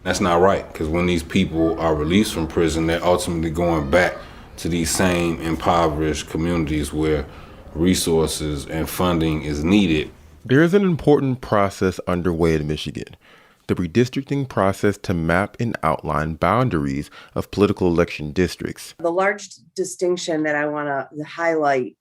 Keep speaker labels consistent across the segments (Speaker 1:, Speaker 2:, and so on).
Speaker 1: That's not right, because when these people are released from prison, they're ultimately going back to these same impoverished communities where resources and funding is needed.
Speaker 2: There is an important process underway in Michigan, the redistricting process to map and outline boundaries of political election districts.
Speaker 3: The large distinction that I want to highlight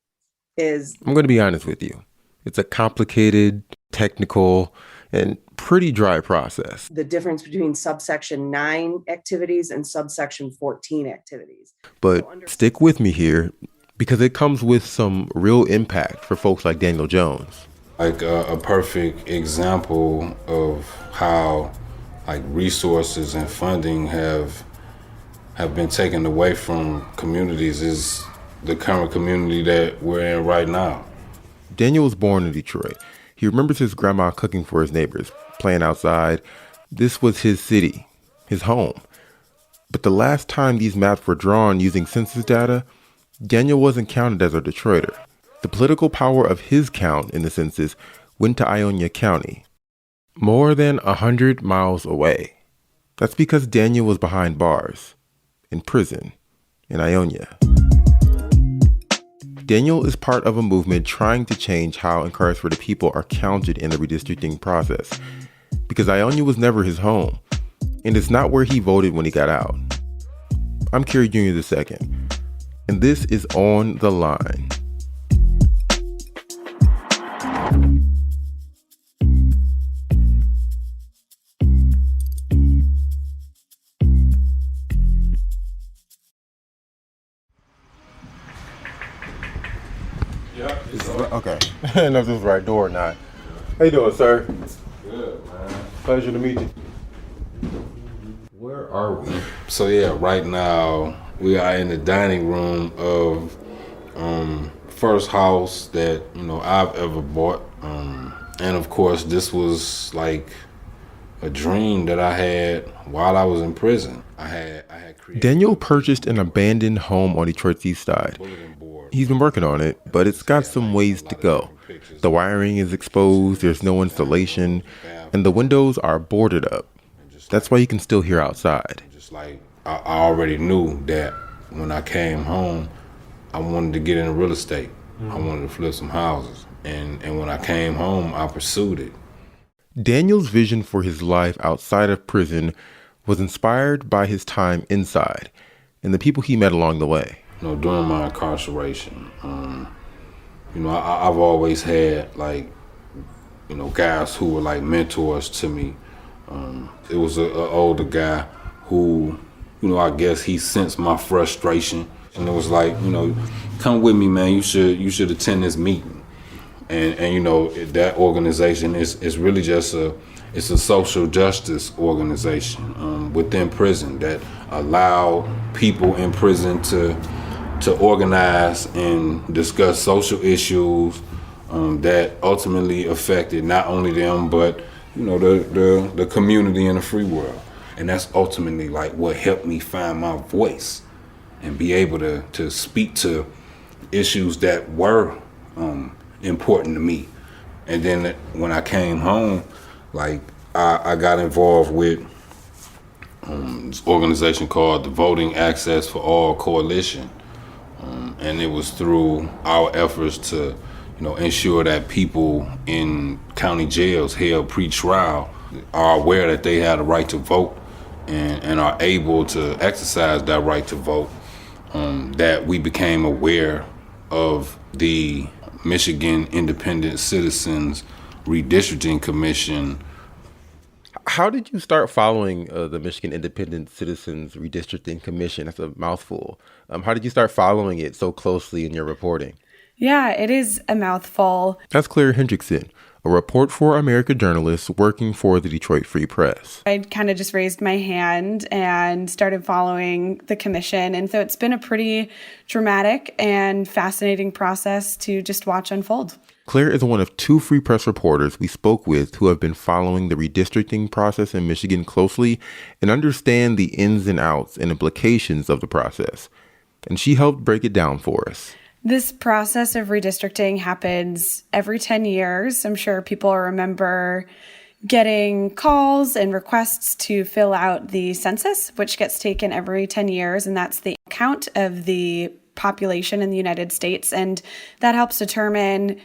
Speaker 3: is...
Speaker 2: I'm going to be honest with you. It's a complicated, technical, and pretty dry process.
Speaker 3: The difference between subsection 9 activities and subsection 14 activities.
Speaker 2: But stick with me here, because it comes with some real impact for folks like Daniel Jones.
Speaker 1: Like a perfect example of how resources and funding have been taken away from communities is the current community that we're in right now.
Speaker 2: Daniel was born in Detroit. He remembers his grandma cooking for his neighbors, playing outside. This was his city, his home. But the last time these maps were drawn using census data, Daniel wasn't counted as a Detroiter. The political power of his count in the census went to Ionia County, more than 100 miles away. That's because Daniel was behind bars, in prison, in Ionia. Daniel is part of a movement trying to change how incarcerated people are counted in the redistricting process, because Ionia was never his home, and it's not where he voted when he got out. I'm Kerry Jr. II, and this is On the Line. Okay. I don't know if this is the right door or not. How you doing, sir?
Speaker 1: Good, man.
Speaker 2: Pleasure to meet you. Where are we?
Speaker 1: So right now we are in the dining room of first house that I've ever bought, and of course this was like a dream that I had while I was in prison. I had created.
Speaker 2: Daniel purchased an abandoned home on Detroit's east side. He's been working on it, but it's got some ways to go. The wiring is exposed, there's no insulation, and the windows are boarded up. That's why you can still hear outside.
Speaker 1: Just like I already knew that when I came home, I wanted to get into real estate. I wanted to flip some houses. And when I came home, I pursued it.
Speaker 2: Daniel's vision for his life outside of prison was inspired by his time inside and the people he met along the way.
Speaker 1: During my incarceration, I've always had guys who were like mentors to me. It was an older guy who, I guess he sensed my frustration, and it was like, come with me, man. You should attend this meeting, and that organization is really just it's a social justice organization within prison that allow people in prison to organize and discuss social issues that ultimately affected not only them but the community and the free world. And that's ultimately like what helped me find my voice and be able to speak to issues that were important to me. And then when I came home, I got involved with this organization called the Voting Access for All Coalition. And it was through our efforts to, ensure that people in county jails held pre-trial are aware that they have the right to vote and are able to exercise that right to vote, that we became aware of the Michigan Independent Citizens Redistricting Commission.
Speaker 2: How did you start following the Michigan Independent Citizens Redistricting Commission? That's a mouthful. How did you start following it so closely in your reporting?
Speaker 4: Yeah, it is a mouthful.
Speaker 2: That's Claire Hendrickson, a Report for America journalist working for the Detroit Free Press.
Speaker 4: I kind of just raised my hand and started following the commission. And so it's been a pretty dramatic and fascinating process to just watch unfold.
Speaker 2: Claire is one of two Free Press reporters we spoke with who have been following the redistricting process in Michigan closely and understand the ins and outs and implications of the process. And she helped break it down for us.
Speaker 4: This process of redistricting happens every 10 years. I'm sure people remember getting calls and requests to fill out the census, which gets taken every 10 years, and that's the count of the population in the United States, and that helps determine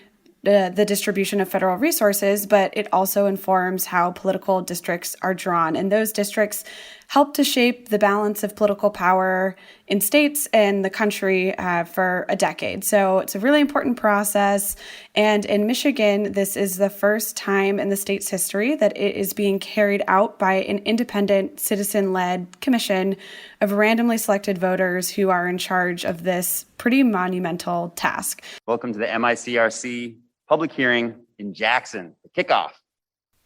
Speaker 4: the distribution of federal resources, but it also informs how political districts are drawn. And those districts help to shape the balance of political power in states and the country for a decade. So it's a really important process. And in Michigan, this is the first time in the state's history that it is being carried out by an independent, citizen-led commission of randomly selected voters who are in charge of this pretty monumental task.
Speaker 5: Welcome to the MICRC public hearing in Jackson, the kickoff.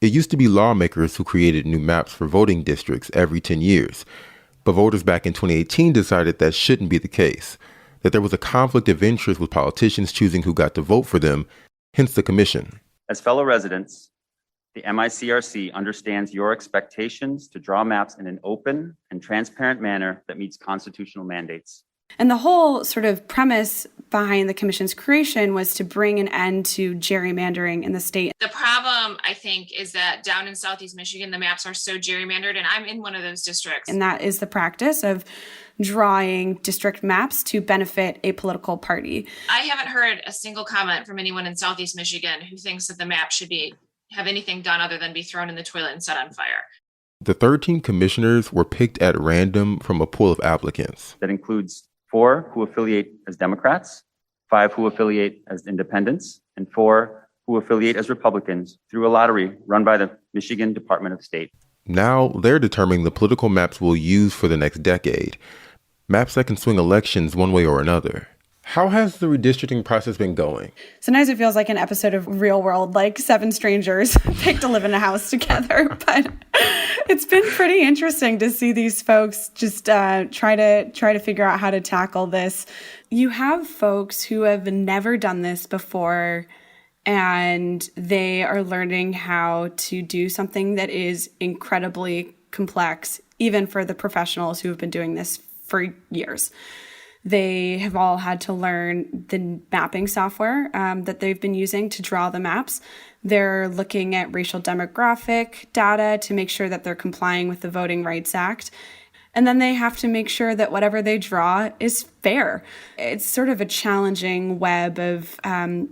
Speaker 2: It used to be lawmakers who created new maps for voting districts every 10 years. But voters back in 2018 decided that shouldn't be the case, that there was a conflict of interest with politicians choosing who got to vote for them, hence the commission.
Speaker 5: As fellow residents, the MICRC understands your expectations to draw maps in an open and transparent manner that meets constitutional mandates.
Speaker 4: And the whole sort of premise behind the commission's creation was to bring an end to gerrymandering in the state.
Speaker 6: The problem, I think, is that down in Southeast Michigan, the maps are so gerrymandered, and I'm in one of those districts.
Speaker 4: And that is the practice of drawing district maps to benefit a political party.
Speaker 6: I haven't heard a single comment from anyone in Southeast Michigan who thinks that the map should have anything done other than be thrown in the toilet and set on fire.
Speaker 2: The 13 commissioners were picked at random from a pool of applicants.
Speaker 5: That includes 4 who affiliate as Democrats, 5 who affiliate as independents, and 4 who affiliate as Republicans through a lottery run by the Michigan Department of State.
Speaker 2: Now they're determining the political maps we'll use for the next decade. Maps that can swing elections one way or another. How has the redistricting process been going?
Speaker 4: Sometimes it feels like an episode of Real World, like 7 strangers picked to live in a house together. But it's been pretty interesting to see these folks just try to figure out how to tackle this. You have folks who have never done this before, and they are learning how to do something that is incredibly complex, even for the professionals who have been doing this for years. They have all had to learn the mapping software that they've been using to draw the maps. They're looking at racial demographic data to make sure that they're complying with the Voting Rights Act. And then they have to make sure that whatever they draw is fair. It's sort of a challenging web of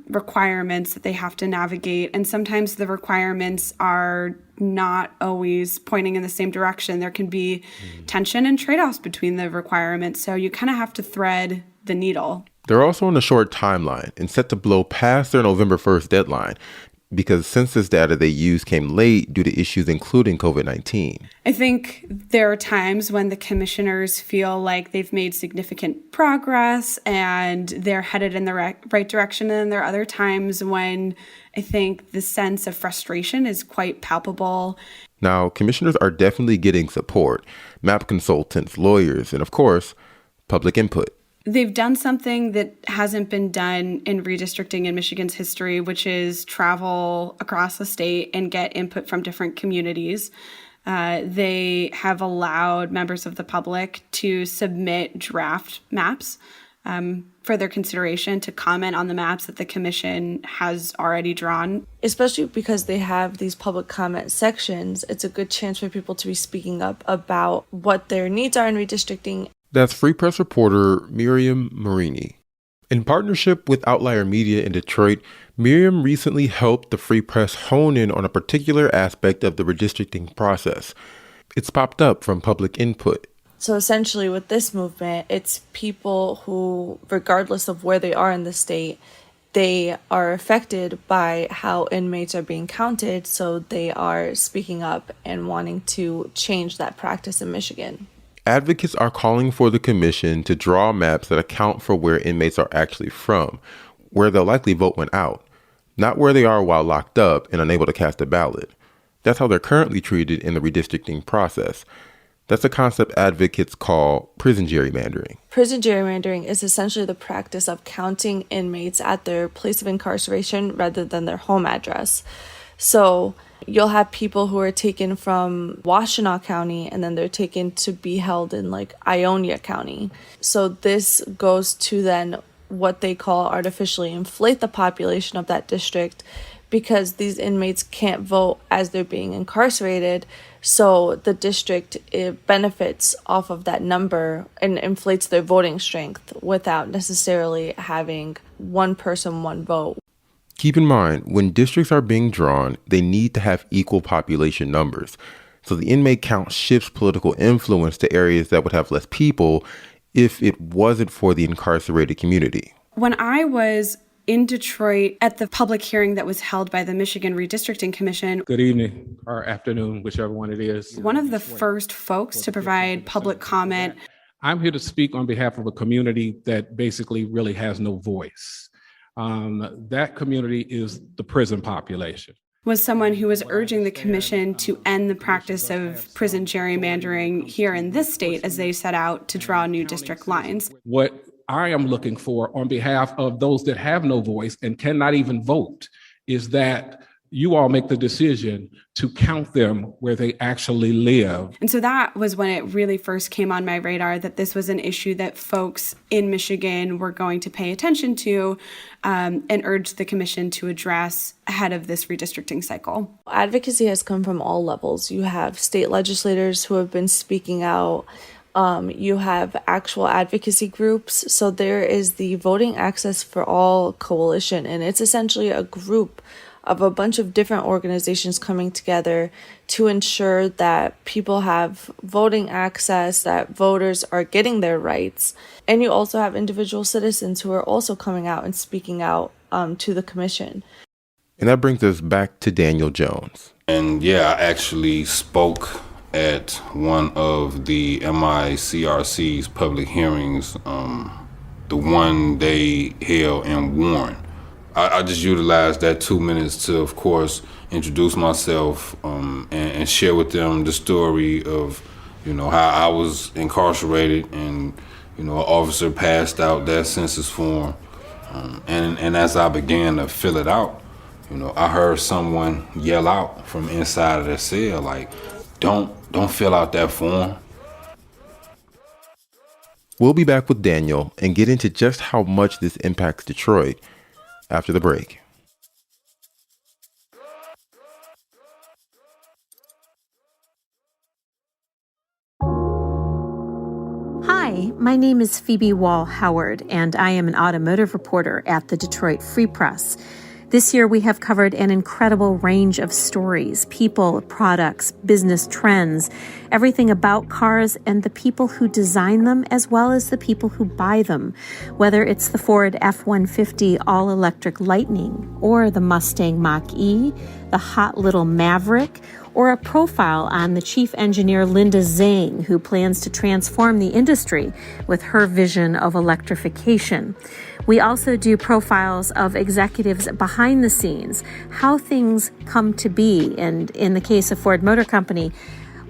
Speaker 4: requirements that they have to navigate. And sometimes the requirements are not always pointing in the same direction. There can be tension and trade-offs between the requirements. So you kind of have to thread the needle.
Speaker 2: They're also on a short timeline and set to blow past their November 1st deadline, because census data they used came late due to issues including COVID-19.
Speaker 4: I think there are times when the commissioners feel like they've made significant progress and they're headed in the right direction. And there are other times when I think the sense of frustration is quite palpable.
Speaker 2: Now, commissioners are definitely getting support, map consultants, lawyers, and of course, public input.
Speaker 4: They've done something that hasn't been done in redistricting in Michigan's history, which is travel across the state and get input from different communities. They have allowed members of the public to submit draft maps for their consideration, to comment on the maps that the commission has already drawn.
Speaker 7: Especially because they have these public comment sections, it's a good chance for people to be speaking up about what their needs are in redistricting.
Speaker 2: That's Free Press reporter Miriam Marini. In partnership with Outlier Media in Detroit, Miriam recently helped the Free Press hone in on a particular aspect of the redistricting process. It's popped up from public input.
Speaker 7: So essentially with this movement, it's people who, regardless of where they are in the state, they are affected by how inmates are being counted, so they are speaking up and wanting to change that practice in Michigan.
Speaker 2: Advocates are calling for the commission to draw maps that account for where inmates are actually from, where they'll likely vote when out, not where they are while locked up and unable to cast a ballot. That's how they're currently treated in the redistricting process. That's a concept advocates call prison gerrymandering.
Speaker 7: Prison gerrymandering is essentially the practice of counting inmates at their place of incarceration rather than their home address. So you'll have people who are taken from Washtenaw County and then they're taken to be held in like Ionia County. So this goes to then what they call artificially inflate the population of that district, because these inmates can't vote as they're being incarcerated. So the district, it benefits off of that number and inflates their voting strength without necessarily having one person, one vote.
Speaker 2: Keep in mind, when districts are being drawn, they need to have equal population numbers. So the inmate count shifts political influence to areas that would have less people if it wasn't for the incarcerated community.
Speaker 4: When I was in Detroit at the public hearing that was held by the Michigan Redistricting Commission.
Speaker 8: Good evening or afternoon, whichever one it is.
Speaker 4: One of the first folks to provide public comment.
Speaker 8: I'm here to speak on behalf of a community that basically really has no voice. That community is the prison population.
Speaker 4: Was someone who was urging the commission to end the practice of prison gerrymandering here in this state as they set out to draw new district lines.
Speaker 8: What I am looking for on behalf of those that have no voice and cannot even vote is that you all make the decision to count them where they actually live.
Speaker 4: And so that was when it really first came on my radar that this was an issue that folks in Michigan were going to pay attention to and urged the commission to address ahead of this redistricting cycle.
Speaker 7: Advocacy has come from all levels. You have state legislators who have been speaking out. You have actual advocacy groups. So there is the Voting Access for All Coalition, and it's essentially a group of a bunch of different organizations coming together to ensure that people have voting access, that voters are getting their rights. And you also have individual citizens who are also coming out and speaking out to the commission.
Speaker 2: And that brings us back to Daniel Jones.
Speaker 1: And yeah, I actually spoke at one of the MICRC's public hearings, the one they held in Warren. I just utilized that 2 minutes to, of course, introduce myself and share with them the story of, how I was incarcerated and, an officer passed out that census form. And as I began to fill it out, I heard someone yell out from inside of their cell, like, don't fill out that form.
Speaker 2: We'll be back with Daniel and get into just how much this impacts Detroit after the break.
Speaker 9: Hi, my name is Phoebe Wall-Howard, and I am an automotive reporter at the Detroit Free Press. This year, we have covered an incredible range of stories, people, products, business trends, everything about cars and the people who design them, as well as the people who buy them, whether it's the Ford F-150 all-electric Lightning, or the Mustang Mach-E, the hot little Maverick, or a profile on the chief engineer Linda Zhang, who plans to transform the industry with her vision of electrification. We also do profiles of executives behind the scenes, how things come to be, and in the case of Ford Motor Company,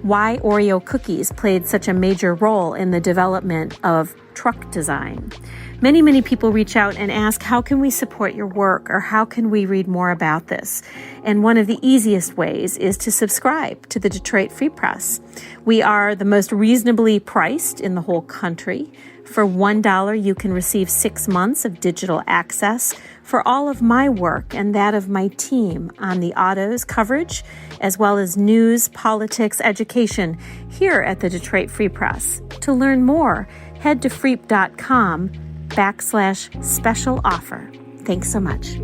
Speaker 9: why Oreo cookies played such a major role in the development of truck design. Many people reach out and ask, how can we support your work, or how can we read more about this? And one of the easiest ways is to subscribe to the Detroit Free Press. We are the most reasonably priced in the whole country. For $1, you can receive 6 months of digital access for all of my work and that of my team on the autos coverage, as well as news, politics, education here at the Detroit Free Press. To learn more, head to freep.com/special offer. Thanks so much.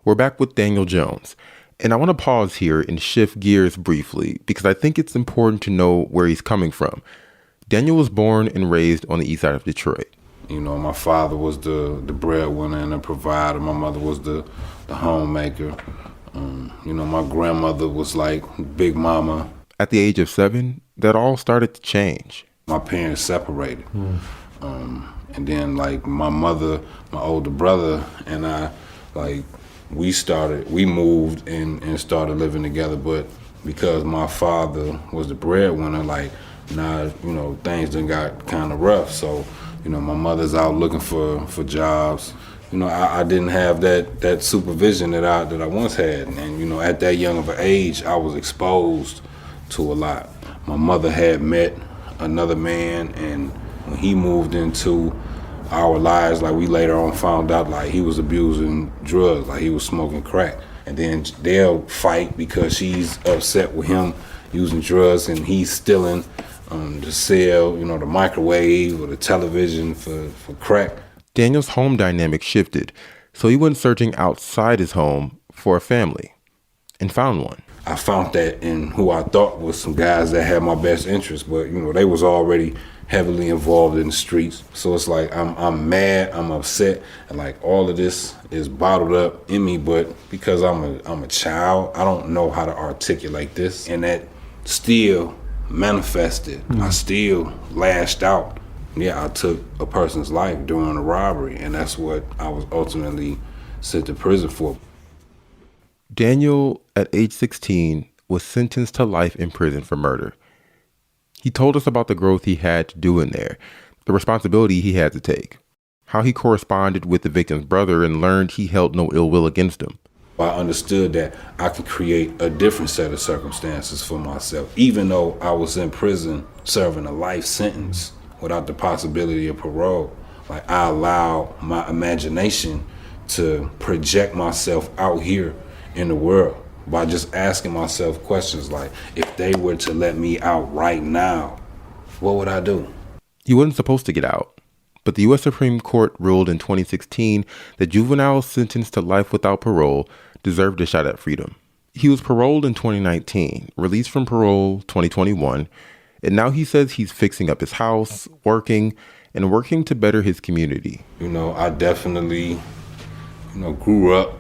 Speaker 2: We're back with Daniel Jones. And I want to pause here and shift gears briefly because I think it's important to know where he's coming from. Daniel was born and raised on the east side of Detroit.
Speaker 1: My father was the breadwinner and the provider. My mother was the homemaker. My grandmother was like Big Mama.
Speaker 2: At the age of 7, that all started to change.
Speaker 1: My parents separated. And then my mother, my older brother, and I, we moved and started living together, but because my father was the breadwinner, things done got kind of rough. So, my mother's out looking for jobs. I didn't have that supervision that I once had. And, at that young of an age, I was exposed to a lot. My mother had met another man, and, when he moved into our lives, like we later on found out like he was abusing drugs, like he was smoking crack. And then they'll fight because she's upset with him using drugs and he's stealing the cell, the microwave or the television for crack.
Speaker 2: Daniel's home dynamic shifted, so he went searching outside his home for a family and found one.
Speaker 1: I found that in who I thought was some guys that had my best interest, but they was already heavily involved in the streets. So it's like I'm mad, I'm upset, and like all of this is bottled up in me. But because I'm a child, I don't know how to articulate this, and that still manifested. I still lashed out. Yeah, I took a person's life during a robbery, and that's what I was ultimately sent to prison for.
Speaker 2: Daniel, at age 16, was sentenced to life in prison for murder. He told us about the growth he had to do in there, the responsibility he had to take, how he corresponded with the victim's brother and learned he held no ill will against him.
Speaker 1: I understood that I could create a different set of circumstances for myself, even though I was in prison serving a life sentence without the possibility of parole. Like, I allowed my imagination to project myself out here in the world by just asking myself questions like, if they were to let me out right now, what would I do?
Speaker 2: He wasn't supposed to get out, but the U.S. Supreme Court ruled in 2016 that juveniles sentenced to life without parole deserved a shot at freedom. He was paroled in 2019, released from parole 2021, and now he says he's fixing up his house, working to better his community.
Speaker 1: I definitely, grew up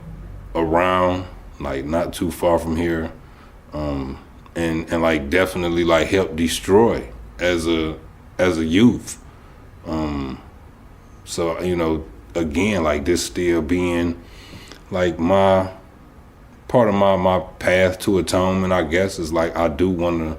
Speaker 1: around, like, not too far from here, and like definitely like helped destroy as a youth. So again, like this still being like my part of my path to atonement, I guess, is like I do want to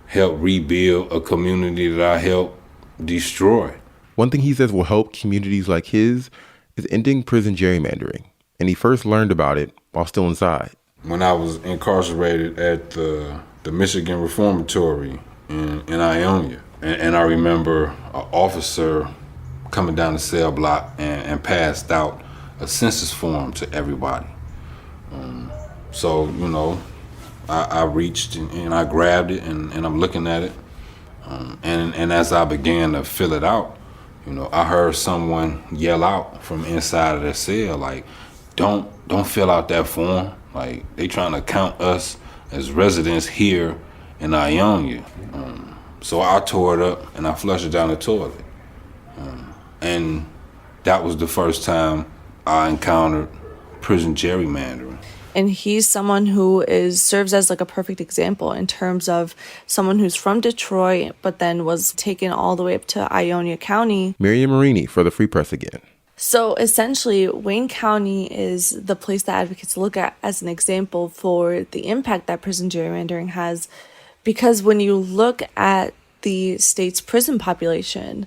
Speaker 1: help rebuild a community that I helped destroy.
Speaker 2: One thing he says will help communities like his is ending prison gerrymandering, and he first learned about it while still inside.
Speaker 1: When I was incarcerated at the Michigan Reformatory in Ionia, and I remember an officer coming down the cell block and passed out a census form to everybody. So I reached and I grabbed it and I'm looking at it, and as I began to fill it out, I heard someone yell out from inside of the cell, like, don't fill out that form. Like, they trying to count us as residents here in Ionia. So I tore it up and I flushed it down the toilet. And that was the first time I encountered prison gerrymandering.
Speaker 7: And he's someone who serves as like a perfect example in terms of someone who's from Detroit, but then was taken all the way up to Ionia County.
Speaker 2: Miriam Marini for the Free Press again.
Speaker 7: So essentially, Wayne County is the place that advocates look at as an example for the impact that prison gerrymandering has. Because when you look at the state's prison population,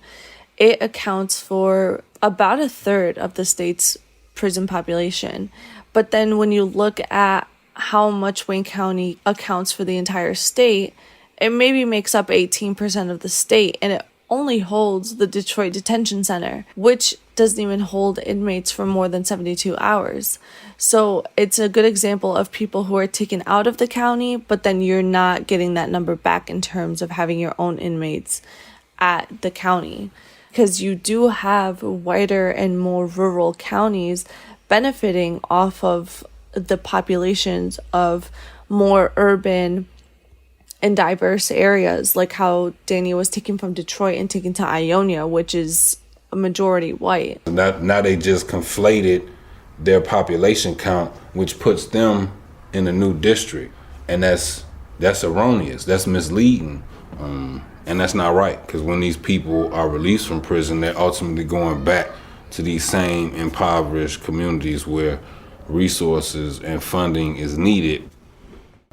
Speaker 7: it accounts for about a third of the state's prison population. But then when you look at how much Wayne County accounts for the entire state, it maybe makes up 18% of the state, and it only holds the Detroit Detention Center, which doesn't even hold inmates for more than 72 hours. So it's a good example of people who are taken out of the county, but then you're not getting that number back in terms of having your own inmates at the county. Because you do have whiter and more rural counties benefiting off of the populations of more urban and diverse areas, like how Danny was taken from Detroit and taken to Ionia, which is a majority white.
Speaker 1: Now they just conflated their population count, which puts them in a new district, and that's erroneous. That's misleading, and that's not right. Because when these people are released from prison, they're ultimately going back to these same impoverished communities where resources and funding is needed.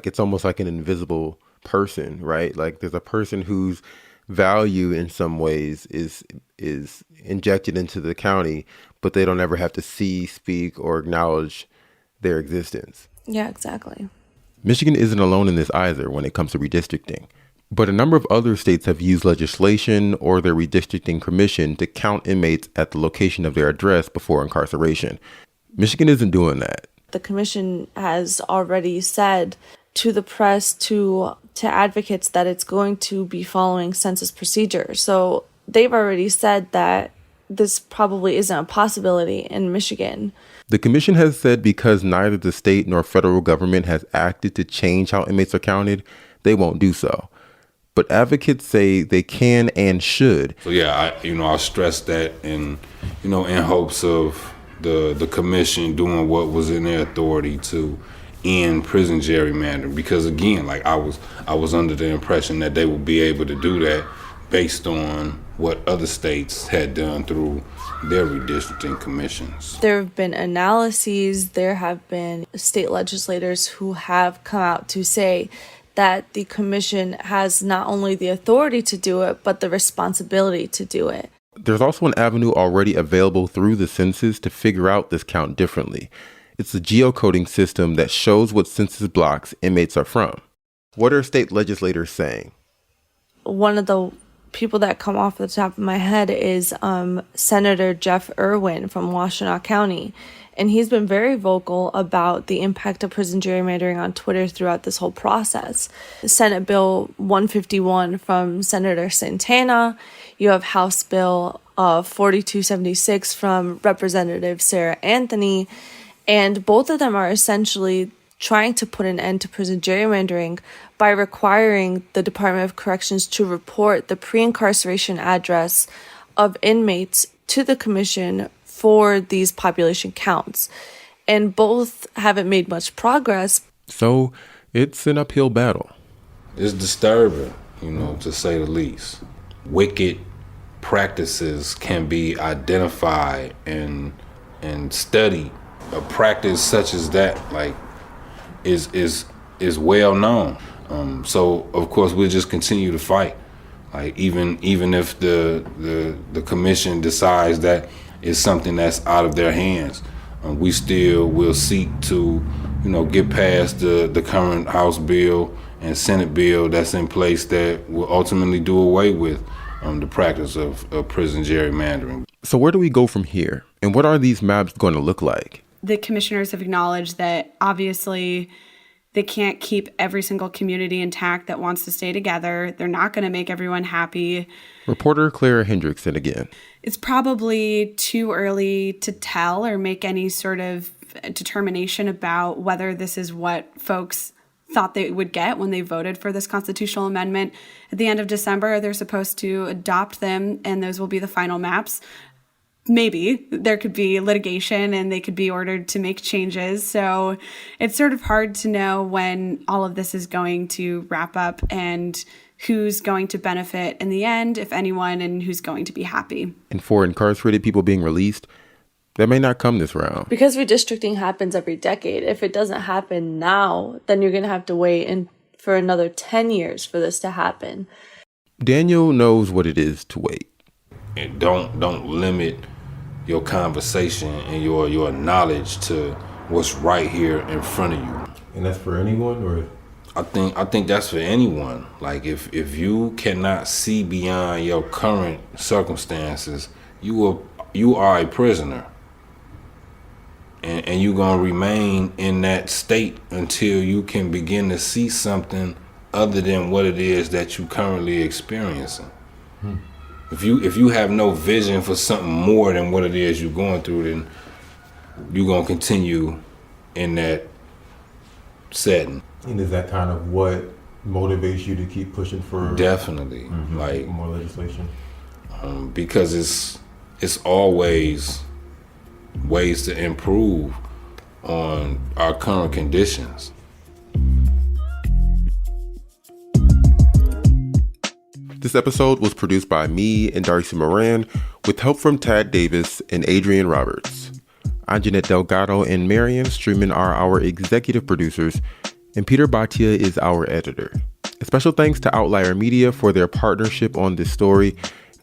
Speaker 2: It's almost like an invisible person, right? Like there's a person whose value in some ways is injected into the county, but they don't ever have to see, speak, or acknowledge their existence.
Speaker 7: Yeah, exactly.
Speaker 2: Michigan isn't alone in this either when it comes to redistricting. But a number of other states have used legislation or their redistricting commission to count inmates at the location of their address before incarceration. Michigan isn't doing that.
Speaker 7: The commission has already said to the press, to advocates, that it's going to be following census procedure. So they've already said that this probably isn't a possibility in Michigan.
Speaker 2: The commission has said because neither the state nor federal government has acted to change how inmates are counted, they won't do so. But advocates say they can and should.
Speaker 1: So yeah, I stress that in hopes of the commission doing what was in their authority to end prison gerrymandering. Because again, like I was under the impression that they would be able to do that based on what other states had done through their redistricting commissions.
Speaker 7: There have been analyses, there have been state legislators who have come out to say that the commission has not only the authority to do it, but the responsibility to do it.
Speaker 2: There's also an avenue already available through the census to figure out this count differently. It's a geocoding system that shows what census blocks inmates are from. What are state legislators saying?
Speaker 7: One of the people that come off the top of my head is Senator Jeff Irwin from Washtenaw County. And he's been very vocal about the impact of prison gerrymandering on Twitter throughout this whole process. Senate Bill 151 from Senator Santana. You have House Bill 4276 from Representative Sarah Anthony. And both of them are essentially trying to put an end to prison gerrymandering by requiring the Department of Corrections to report the pre-incarceration address of inmates to the commission for these population counts. And both haven't made much progress.
Speaker 2: So it's an uphill battle.
Speaker 1: It's disturbing, to say the least. Wicked practices can be identified and studied. A practice such as that, is well known. So of course we'll just continue to fight. Like even if the commission decides that it's something that's out of their hands, we still will seek to, get past the current House bill and Senate bill that's in place that will ultimately do away with the practice of prison gerrymandering.
Speaker 2: So where do we go from here? And what are these maps going to look like?
Speaker 4: The commissioners have acknowledged that obviously they can't keep every single community intact that wants to stay together. They're not going to make everyone happy.
Speaker 2: Reporter Clara Hendrickson again.
Speaker 4: It's probably too early to tell or make any sort of determination about whether this is what folks thought they would get when they voted for this constitutional amendment. At the end of December, they're supposed to adopt them, and those will be the final maps. Maybe there could be litigation and they could be ordered to make changes. So it's sort of hard to know when all of this is going to wrap up and who's going to benefit in the end, if anyone, and who's going to be happy.
Speaker 2: And for incarcerated people being released, that may not come this round.
Speaker 7: Because redistricting happens every decade. If it doesn't happen now, then you're going to have to wait for another 10 years for this to happen.
Speaker 2: Daniel knows what it is to wait.
Speaker 1: And don't limit your conversation and your knowledge to what's right here in front of you.
Speaker 2: And that's for anyone, or?
Speaker 1: I think that's for anyone. Like if you cannot see beyond your current circumstances, you are a prisoner. And you're gonna remain in that state until you can begin to see something other than what it is that you currently experiencing. If you have no vision for something more than what it is you're going through, then you're gonna continue in that setting.
Speaker 2: And is that kind of what motivates you to keep pushing for?
Speaker 1: Definitely, like
Speaker 2: more legislation.
Speaker 1: Because it's always ways to improve on our current conditions.
Speaker 2: This episode was produced by me and Darcy Moran with help from Tad Davis and Adrian Roberts. I'm Jeanette Delgado, and Marian Streeman are our executive producers, and Peter Bhatia is our editor. A special thanks to Outlier Media for their partnership on this story,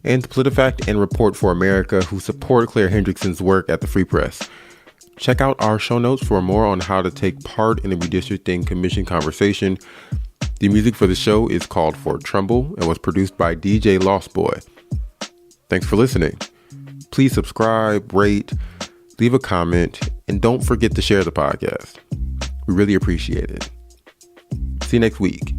Speaker 2: and to PolitiFact and Report for America, who support Claire Hendrickson's work at the Free Press. Check out our show notes for more on how to take part in the Redistricting Commission conversation. The music for the show is called Fort Trumbull and was produced by DJ Lost Boy. Thanks for listening. Please subscribe, rate, leave a comment, and don't forget to share the podcast. We really appreciate it. See you next week.